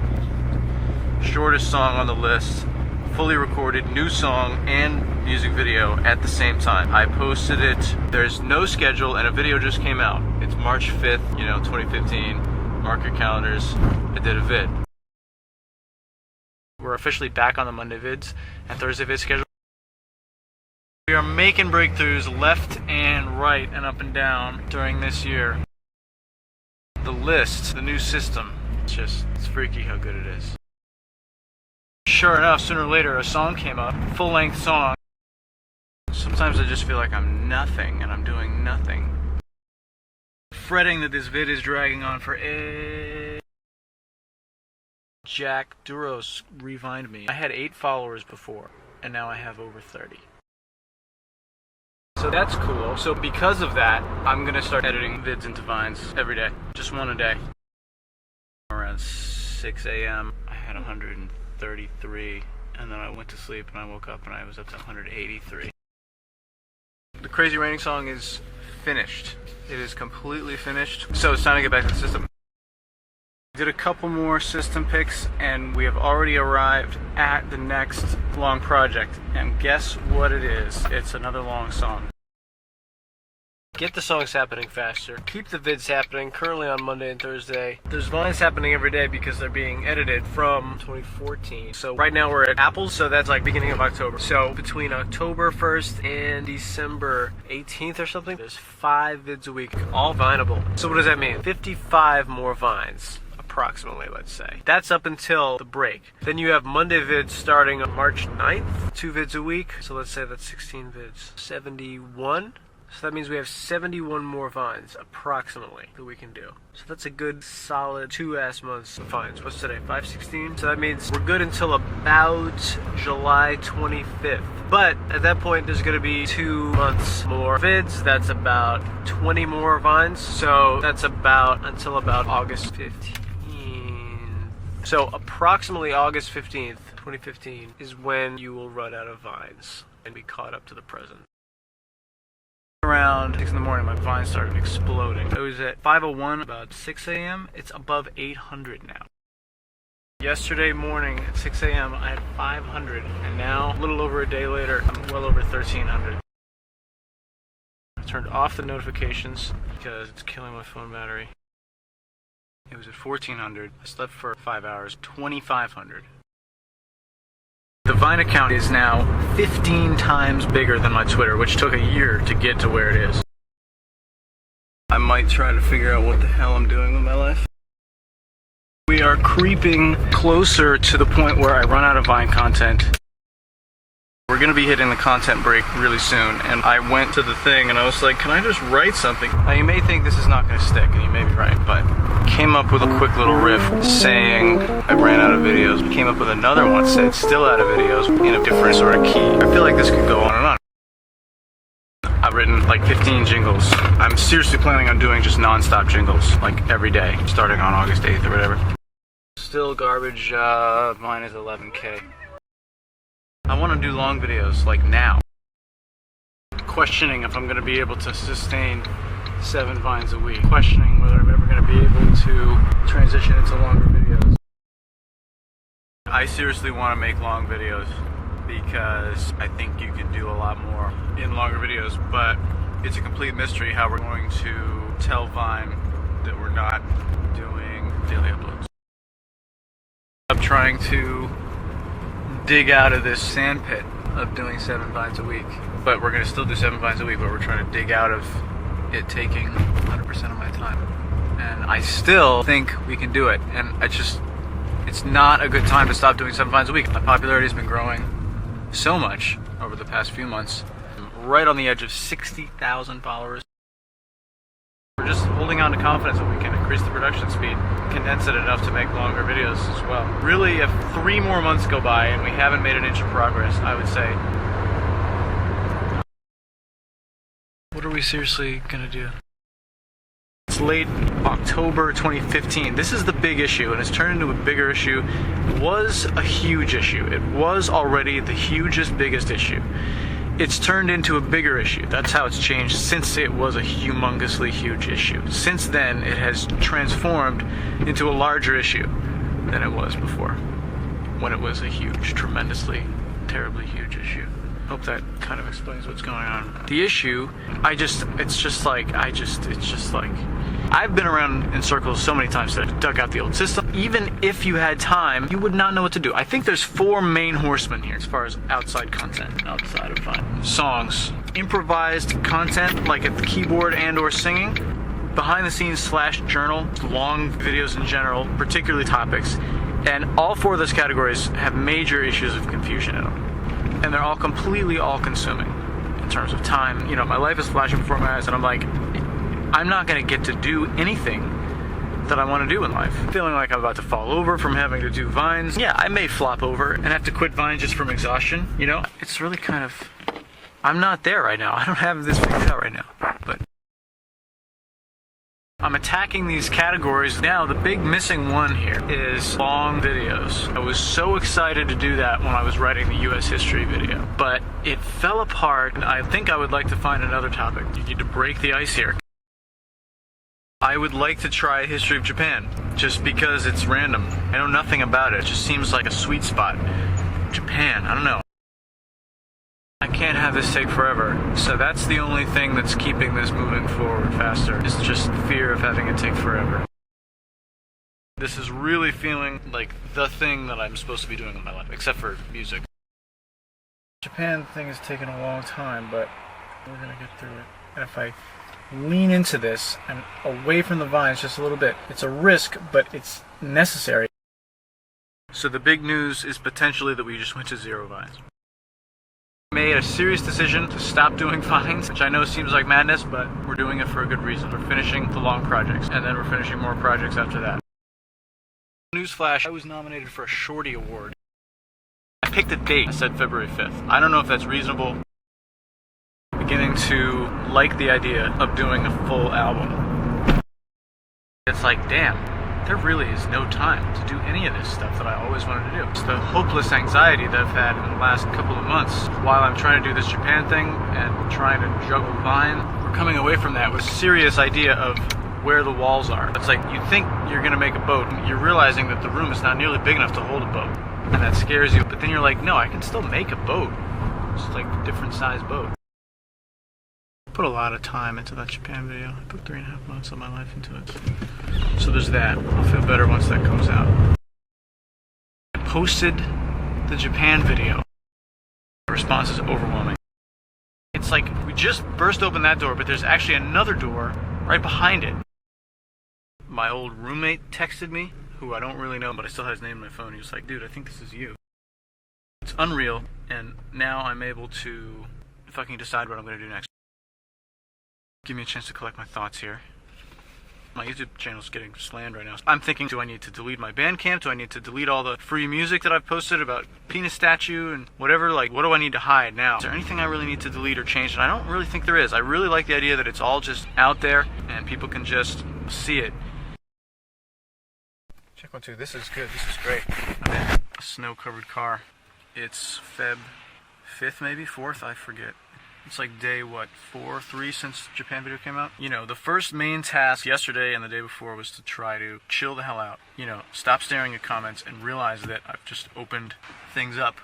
Shortest song on the list, fully recorded, new song and music video at the same time. I posted it. There's no schedule and a video just came out. It's March 5th, 2015. Mark your calendars. I did a vid. We're officially back on the Monday vids and Thursday vid schedule. We are making breakthroughs left and right and up and down during this year. The list, the new system, it's freaky how good it is. Sure enough, sooner or later a song came up, full-length song. Sometimes I just feel like I'm nothing and I'm doing nothing. Fretting that this vid is dragging on for Jack Duros revined me. I had 8 followers before, and now I have over 30. So that's cool. So because of that, I'm gonna start editing vids into vines every day. Just one a day. Around 6 a.m. I had 133, and then I went to sleep and I woke up and I was up to 183. The Crazy Raining song is finished. It is completely finished. So it's time to get back to the system. Did a couple more system picks and we have already arrived at the next long project. And guess what it is? It's another long song. Get the songs happening faster. Keep the vids happening currently on Monday and Thursday. There's vines happening every day because they're being edited from 2014. So right now we're at Apples, so that's like beginning of October. So between October 1st and December 18th or something, there's 5 vids a week, all vineable. So what does that mean? 55 more vines. Approximately, let's say. That's up until the break. Then you have Monday vids starting on March 9th, 2 vids a week. So let's say that's 16 vids. 71. So that means we have 71 more vines, approximately, that we can do. So that's a good, solid 2 months of vines. What's today? 5/16? So that means we're good until about July 25th. But at that point, there's going to be 2 months more vids. That's about 20 more vines. So that's about until about August 15th. So approximately August 15th, 2015 is when you will run out of vines and be caught up to the present. Around 6 in the morning, my vines started exploding. It was at 5:01, about 6 a.m. It's above 800 now. Yesterday morning at 6 a.m. I had 500, and now, a little over a day later, I'm well over 1,300. I turned off the notifications because it's killing my phone battery. It was at 1,400. I slept for 5 hours, 2,500. The Vine account is now 15 times bigger than my Twitter, which took a year to get to where it is. I might try to figure out what the hell I'm doing with my life. We are creeping closer to the point where I run out of Vine content. We're going to be hitting the content break really soon, and I went to the thing and I was like, can I just write something? Now you may think this is not going to stick, and you may be right, but came up with a quick little riff saying I ran out of videos. Came up with another one, said still out of videos in a different sort of key. I feel like this could go on and on. I've written like 15 jingles. I'm seriously planning on doing just non-stop jingles, like every day, starting on August 8th or whatever. Still garbage, mine is 11K. I want to do long videos, like now. Questioning if I'm going to be able to sustain 7 vines a week. Questioning whether I'm ever going to be able to transition into longer videos. I seriously want to make long videos because I think you can do a lot more in longer videos, but it's a complete mystery how we're going to tell Vine that we're not doing daily uploads. I'm trying to dig out of this sand pit of doing 7 vines a week, but we're going to still do 7 vines a week, but we're trying to dig out of it taking 100% of my time. And I still think we can do it. And it's not a good time to stop doing 7 finds a week. My popularity has been growing so much over the past few months. I'm right on the edge of 60,000 followers. We're just holding on to confidence that we can increase the production speed, condense it enough to make longer videos as well. Really, if 3 more months go by and we haven't made an inch of progress, I would say, what are we seriously gonna do? It's late October 2015. This is the big issue, and it's turned into a bigger issue. It was a huge issue. It was already the hugest, biggest issue. It's turned into a bigger issue. That's how it's changed since it was a humongously huge issue. Since then, it has transformed into a larger issue than it was before, when it was a huge, tremendously, terribly huge issue. Hope that kind of explains what's going on. The issue, it's just like, I've been around in circles so many times that I've dug out the old system. Even if you had time, you would not know what to do. I think there's 4 main horsemen here as far as outside content, outside of fine. Songs, improvised content like at the keyboard and or singing, behind the scenes / journal, long videos in general, particularly topics, and all 4 of those categories have major issues of confusion in them. And they're all completely all-consuming in terms of time. You know, my life is flashing before my eyes, and I'm like, I'm not going to get to do anything that I want to do in life. Feeling like I'm about to fall over from having to do Vines. Yeah, I may flop over and have to quit Vines just from exhaustion, you know? It's really kind of, I'm not there right now. I don't have this figured out right now, but I'm attacking these categories. Now, the big missing one here is long videos. I was so excited to do that when I was writing the US history video, but it fell apart, and I think I would like to find another topic. You need to break the ice here. I would like to try history of Japan, just because it's random. I know nothing about it. It just seems like a sweet spot. Japan, I don't know. I can't have this take forever, so that's the only thing that's keeping this moving forward faster. It's just fear of having it take forever. This is really feeling like the thing that I'm supposed to be doing in my life, except for music. Japan thing has taken a long time, but we're gonna get through it. And if I lean into this and away from the Vines just a little bit, it's a risk, but it's necessary. So the big news is potentially that we just went to 0 Vines. Made a serious decision to stop doing Vines, which I know seems like madness, but we're doing it for a good reason. We're finishing the long projects, and then we're finishing more projects after that. Newsflash, I was nominated for a Shorty award. I picked a date. I said February 5th. I don't know if that's reasonable. Beginning to like the idea of doing a full album. It's like, damn, there really is no time to do any of this stuff that I always wanted to do. It's the hopeless anxiety that I've had in the last couple of months while I'm trying to do this Japan thing and trying to juggle Vine. We're coming away from that with a serious idea of where the walls are. It's like you think you're going to make a boat, and you're realizing that the room is not nearly big enough to hold a boat. And that scares you. But then you're like, no, I can still make a boat. It's like a different size boat. I put a lot of time into that Japan video. I put 3.5 months of my life into it. So there's that. I'll feel better once that comes out. I posted the Japan video. The response is overwhelming. It's like we just burst open that door, but there's actually another door right behind it. My old roommate texted me, who I don't really know, but I still have his name on my phone. He was like, dude, I think this is you. It's unreal, and now I'm able to fucking decide what I'm going to do next. Give me a chance to collect my thoughts here. My YouTube channel is getting slammed right now. I'm thinking, do I need to delete my Bandcamp? Do I need to delete all the free music that I've posted about penis statue and whatever? Like, what do I need to hide now? Is there anything I really need to delete or change? And I don't really think there is. I really like the idea that it's all just out there and people can just see it. Check 1, 2. This is good. This is great. I'm in a snow-covered car. It's Feb 5th, maybe? 4th? I forget. It's like day, 4, 3 since Japan video came out? You know, the first main task yesterday and the day before was to try to chill the hell out. You know, stop staring at comments and realize that I've just opened things up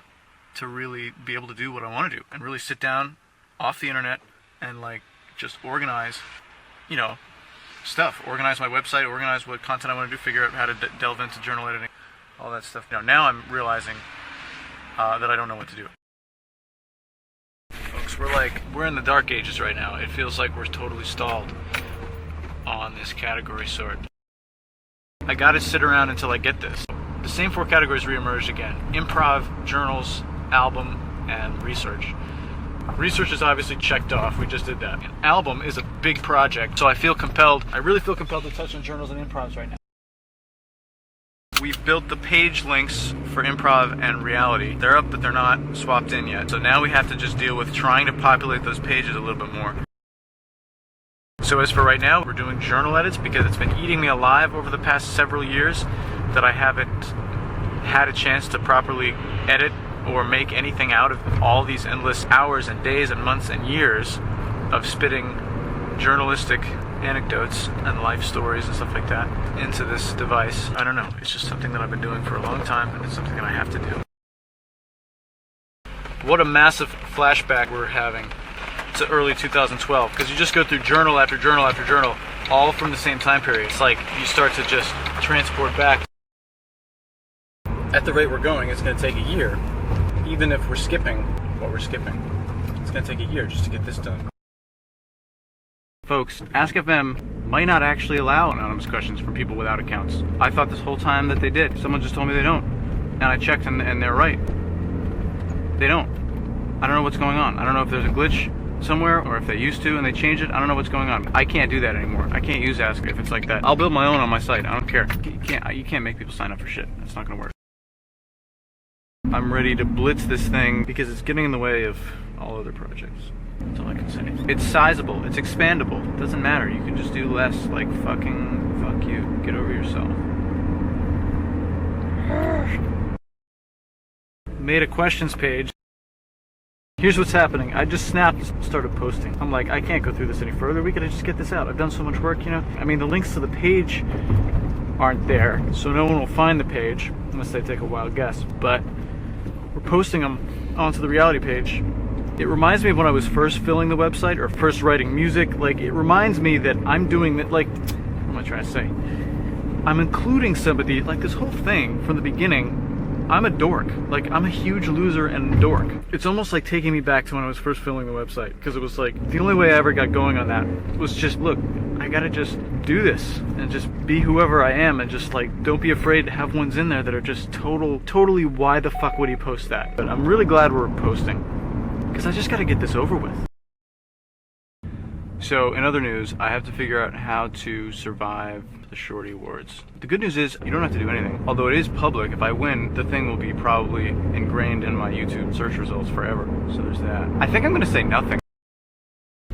to really be able to do what I want to do. And really sit down off the internet and, like, just organize, you know, stuff. Organize my website, organize what content I want to do, figure out how to delve into journal editing, all that stuff. You know, now I'm realizing that I don't know what to do. Folks, folks, we're in the dark ages right now. It feels like we're totally stalled on this category sort. I gotta sit around until I get this. The same 4 categories reemerged again: improv, journals, album, and research. Research is obviously checked off. We just did that. An album is a big project, so I really feel compelled to touch on journals and improvs right now. We've built the page links for improv and reality. They're up, but they're not swapped in yet. So now we have to just deal with trying to populate those pages a little bit more. So as for right now, we're doing journal edits because it's been eating me alive over the past several years that I haven't had a chance to properly edit or make anything out of all these endless hours and days and months and years of spitting journalistic anecdotes and life stories and stuff like that into this device. I don't know, it's just something that I've been doing for a long time, and it's something that I have to do. What a massive flashback we're having to early 2012, because you just go through journal after journal after journal, all from the same time period. It's like you start to just transport back. At the rate we're going, it's going to take a year. Even if we're skipping what we're skipping, it's going to take a year just to get this done. Folks, Ask FM might not actually allow anonymous questions from people without accounts. I thought this whole time that they did. Someone just told me they don't. And I checked and they're right. They don't. I don't know what's going on. I don't know if there's a glitch somewhere or if they used to and they changed it. I don't know what's going on. I can't do that anymore. I can't use Ask if it's like that. I'll build my own on my site. I don't care. You can't make people sign up for shit. It's not going to work. I'm ready to blitz this thing because it's getting in the way of all other projects. That's all I can say. It's sizable. It's expandable. It doesn't matter. You can just do less. Like, fuck you. Get over yourself. Made a questions page. Here's what's happening. I just snapped and started posting. I'm like, I can't go through this any further. We gotta just get this out. I've done so much work, you know? I mean, the links to the page aren't there, so no one will find the page unless they take a wild guess. But we're posting them onto the reality page. It reminds me of when I was first filling the website or first writing music. Like, it reminds me that I'm doing that, like, what am I trying to say? I'm including somebody, like, this whole thing from the beginning. I'm a dork. Like, I'm a huge loser and dork. It's almost like taking me back to when I was first filling the website, because it was like, the only way I ever got going on that was just, look, I gotta just do this and just be whoever I am, and just, like, don't be afraid to have ones in there that are just totally why the fuck would he post that? But I'm really glad we're posting, because I just gotta get this over with. So, in other news, I have to figure out how to survive the Shorty Awards. The good news is, you don't have to do anything. Although it is public, if I win, the thing will be probably ingrained in my YouTube search results forever. So there's that. I think I'm gonna say nothing.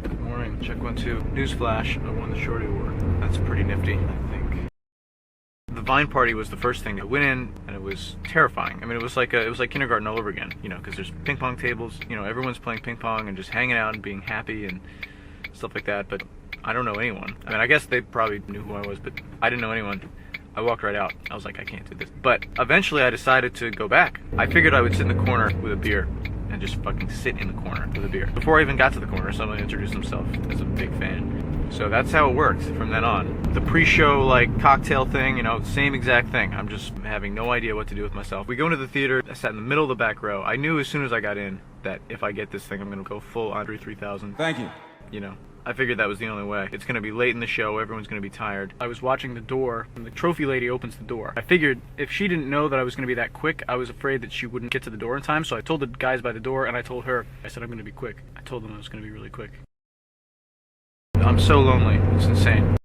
Good morning, check 1, 2. Newsflash, I won the Shorty Award. That's pretty nifty, I think. The Vine party was the first thing. I went in, and it was terrifying. I mean, it was like kindergarten all over again, you know, because there's ping pong tables, you know, everyone's playing ping pong and just hanging out and being happy and stuff like that, but I don't know anyone. I mean, I guess they probably knew who I was, but I didn't know anyone. I walked right out. I was like, I can't do this. But eventually I decided to go back. I figured I would sit in the corner with a beer and just fucking sit in the corner with a beer. Before I even got to the corner, someone introduced himself as a big fan. So that's how it worked from then on. The pre-show, like, cocktail thing, you know, same exact thing. I'm just having no idea what to do with myself. We go into the theater. I sat in the middle of the back row. I knew as soon as I got in that if I get this thing, I'm gonna go full Andre 3000. Thank you. You know, I figured that was the only way. It's gonna be late in the show, everyone's gonna be tired. I was watching the door, and the trophy lady opens the door. I figured if she didn't know that I was gonna be that quick, I was afraid that she wouldn't get to the door in time, so I told the guys by the door, and I told her, I said I'm gonna be quick. I told them I was gonna be really quick. I'm so lonely, it's insane.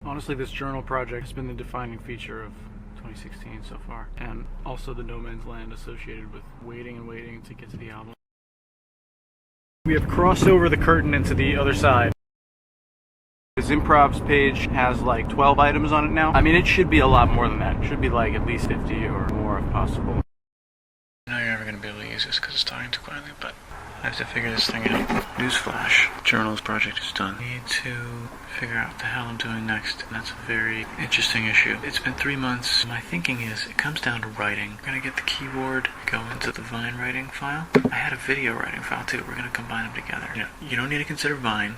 Honestly, this journal project has been the defining feature of 2016 so far, and also the no man's land associated with waiting and waiting to get to the album. We have crossed over the curtain into the other side. This improv's page has like 12 items on it now. I mean, it should be a lot more than that. It should be like at least 50 or more if possible. I know you're never going to be able to use this because it's talking too quietly, but I have to figure this thing out. Newsflash, journal's project is done. I need to figure out what the hell I'm doing next, and that's a very interesting issue. It's been 3 months. My thinking is, it comes down to writing. We're gonna get the keyboard, go into the Vine writing file. I had a video writing file too. We're gonna combine them together. You don't need to consider Vine.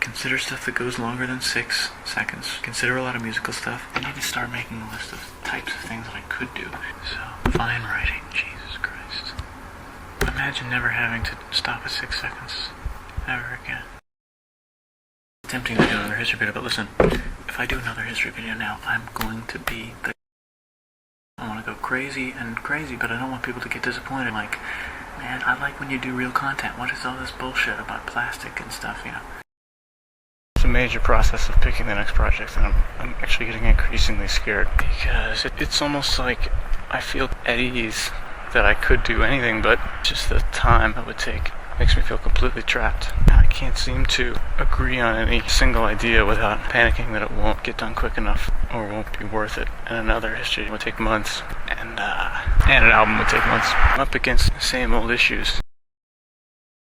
Consider stuff that goes longer than 6 seconds. Consider a lot of musical stuff. I need to start making a list of types of things that I could do. So, Vine writing, Jesus Christ. I'm Imagine never having to stop at 6 seconds. Ever again. It's tempting to do another history video, but listen, if I do another history video now, I'm going to be the... I want to go crazy and crazy, but I don't want people to get disappointed. Like, man, I like when you do real content. What is all this bullshit about plastic and stuff, you know? It's a major process of picking the next project, and I'm actually getting increasingly scared because it's almost like I feel at ease that I could do anything, but just the time it would take makes me feel completely trapped. I can't seem to agree on any single idea without panicking that it won't get done quick enough or won't be worth it. And another history would take months, and an album would take months. I'm up against the same old issues.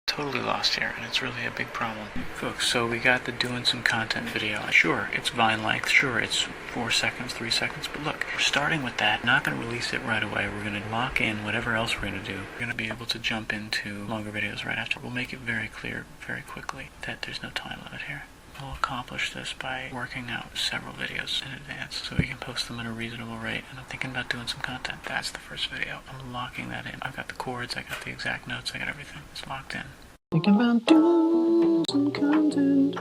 Totally lost here, and it's really a big problem. Folks, so we got the doing some content video. Sure, it's Vine length. Sure, it's 4 seconds, 3 seconds. But look, we're starting with that. Not going to release it right away. We're going to lock in whatever else we're going to do. We're going to be able to jump into longer videos right after. We'll make it very clear, very quickly, that there's no time limit here. We'll accomplish this by working out several videos in advance so we can post them at a reasonable rate. And I'm thinking about doing some content. That's the first video. I'm locking that in. I've got the chords, I got the exact notes, I got everything. It's locked in. Thinking about doing some content.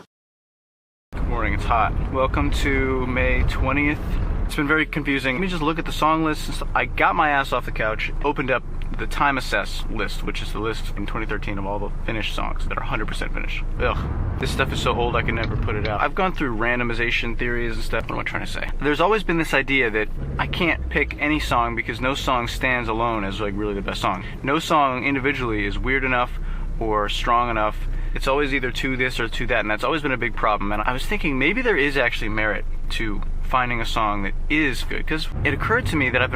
Good morning, it's hot. Welcome to May 20th. It's been very confusing. Let me just look at the song list. I got my ass off the couch, opened up the Time Assess list, which is the list from 2013 of all the finished songs that are 100% finished. Ugh. This stuff is so old I can never put it out. I've gone through randomization theories and stuff. What am I trying to say? There's always been this idea that I can't pick any song because no song stands alone as like really the best song. No song individually is weird enough or strong enough. It's always either to this or to that, and that's always been a big problem. And I was thinking maybe there is actually merit to finding a song that is good, because it occurred to me that I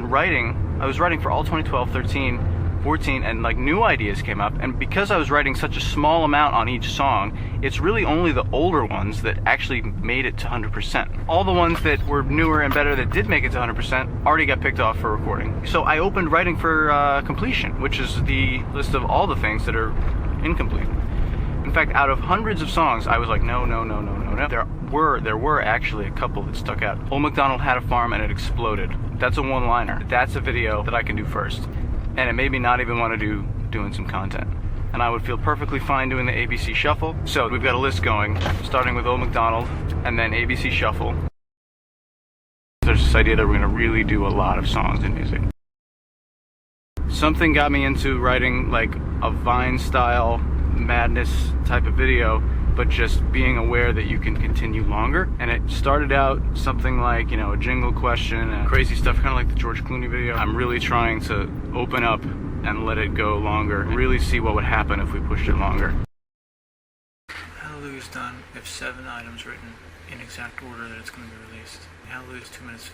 was writing for all 2012, 13, 14, and like new ideas came up, and because I was writing such a small amount on each song, it's really only the older ones that actually made it to 100%. All the ones that were newer and better that did make it to 100% already got picked off for recording. So I opened writing for completion, which is the list of all the things that are incomplete. In fact, out of hundreds of songs, I was like, no. There were actually a couple that stuck out. Old MacDonald Had a Farm and It Exploded. That's a one-liner. That's a video that I can do first. And it made me not even want to doing some content. And I would feel perfectly fine doing the ABC Shuffle. So we've got a list going, starting with Old MacDonald, and then ABC Shuffle. There's this idea that we're going to really do a lot of songs in music. Something got me into writing like a Vine-style madness type of video, but just being aware that you can continue longer. And it started out something like, you know, a jingle question and crazy stuff, kind of like the George Clooney video. I'm really trying to open up and let it go longer, and really see what would happen if we pushed it longer. Hallelujah's done. We have 7 items written in exact order that it's going to be released. Hallelujah's 2 minutes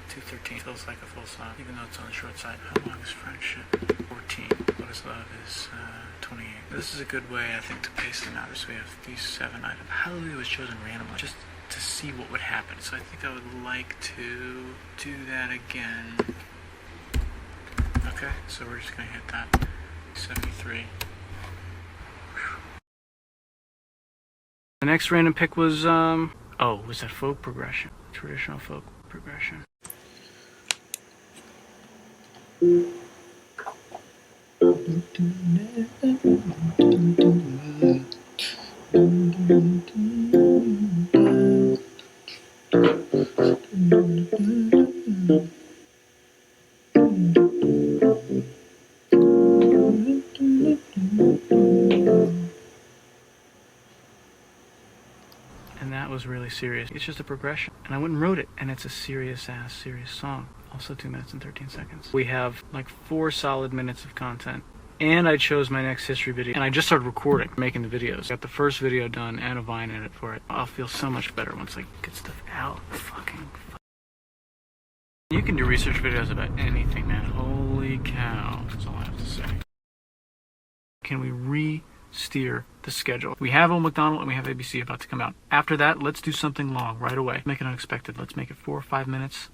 2:13. Feels like a full song, even though it's on the short side. How long is friendship? 14. What is love is 28. This is a good way, I think, to pace them out. So we have these 7 items. Hallelujah was chosen randomly, just to see what would happen. So I think I would like to do that again. Okay, so we're just gonna hit that. 73. The next random pick was was that folk progression? Traditional folk progression. And that was really serious. It's just a progression. And I went and wrote it, and it's a serious song. Also 2 minutes and 13 seconds. We have like 4 solid minutes of content. And I chose my next history video, and I just started recording, making the videos. Got the first video done and a Vine edit for it. I'll feel so much better once I get stuff out. You can do research videos about anything, man. Holy cow. That's all I have to say. Can we re-steer the schedule? We have Old MacDonald and we have ABC about to come out. After that, let's do something long right away. Make it unexpected. Let's make it 4 or 5 minutes.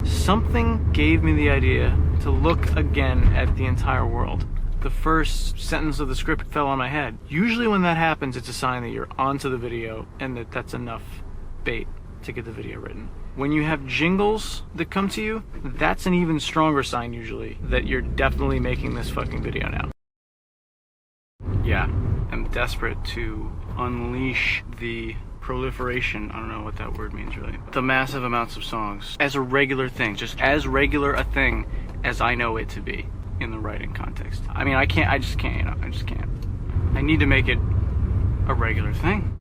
Something gave me the idea to look again at the entire world. The first sentence of the script fell on my head. Usually when that happens, it's a sign that you're onto the video and that's enough bait to get the video written. When you have jingles that come to you, that's an even stronger sign usually that you're definitely making this fucking video now. Yeah, I'm desperate to unleash the proliferation, I don't know what that word means really, the massive amounts of songs as a regular thing, just as regular a thing as I know it to be in the writing context. I mean, I just can't, you know, I just can't. I need to make it a regular thing.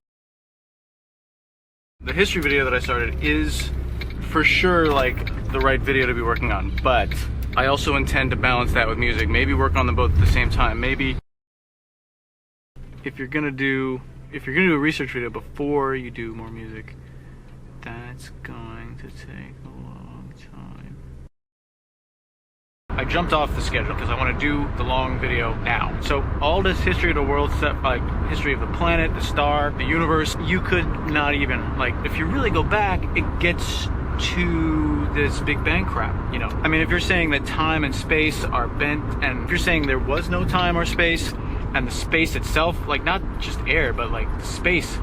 The history video that I started is for sure like the right video to be working on, but I also intend to balance that with music, maybe work on them both at the same time. Maybe if you're gonna do a research video before you do more music, that's going to take a long time. I jumped off the schedule because I want to do the long video now. So all this history of the world stuff, like history of the planet, the star, the universe, you could not even, like, if you really go back, it gets to this Big Bang crap, you know? I mean, if you're saying that time and space are bent, and if you're saying there was no time or space, and the space itself, like not just air, but like the space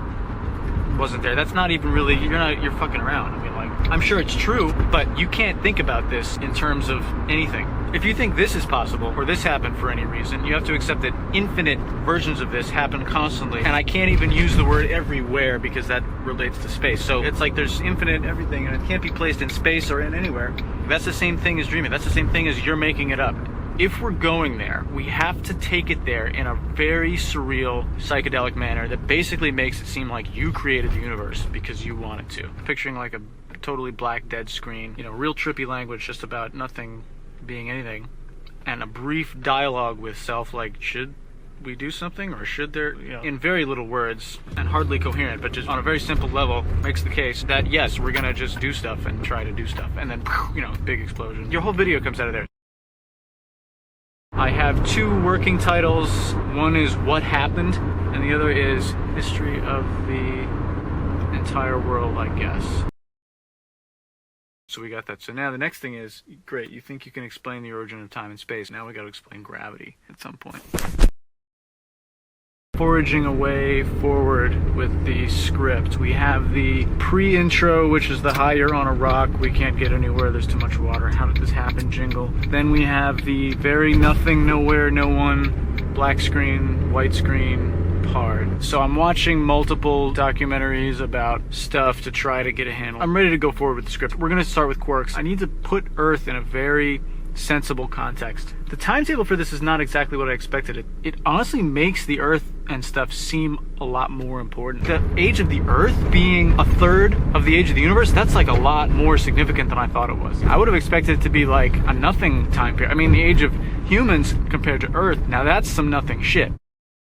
wasn't there, that's not even really, you're fucking around. I mean, like, I'm sure it's true, but you can't think about this in terms of anything. If you think this is possible, or this happened for any reason, you have to accept that infinite versions of this happen constantly, and I can't even use the word everywhere because that relates to space. So it's like there's infinite everything, and it can't be placed in space or in anywhere. That's the same thing as dreaming. That's the same thing as you're making it up. If we're going there, we have to take it there in a very surreal, psychedelic manner that basically makes it seem like you created the universe because you wanted to. Picturing like a totally black dead screen, you know, real trippy language just about nothing being anything, and a brief dialogue with self like, should we do something or should there, you know, in very little words and hardly coherent, but just on a very simple level makes the case that yes, we're gonna just do stuff and try to do stuff, and then, you know, big explosion. Your whole video comes out of there. I have two working titles. One is What Happened, and the other is History of the Entire World, I guess. So we got that. So now the next thing is, great, you think you can explain the origin of time and space. Now we got to explain gravity at some point. Foraging away forward with the script. We have the pre-intro, which is the hi, you're on a rock, we can't get anywhere, there's too much water, how did this happen jingle. Then we have the very nothing, nowhere, no one, black screen, white screen part. So I'm watching multiple documentaries about stuff to try to get a handle. I'm ready to go forward with the script. We're gonna start with quirks. I need to put Earth in a very sensible context. The timetable for this is not exactly what I expected. It honestly makes the Earth and stuff seem a lot more important. The age of the Earth being a third of the age of the universe, that's like a lot more significant than I thought it was. I would have expected it to be like a nothing time period. I mean, the age of humans compared to Earth, now that's some nothing shit.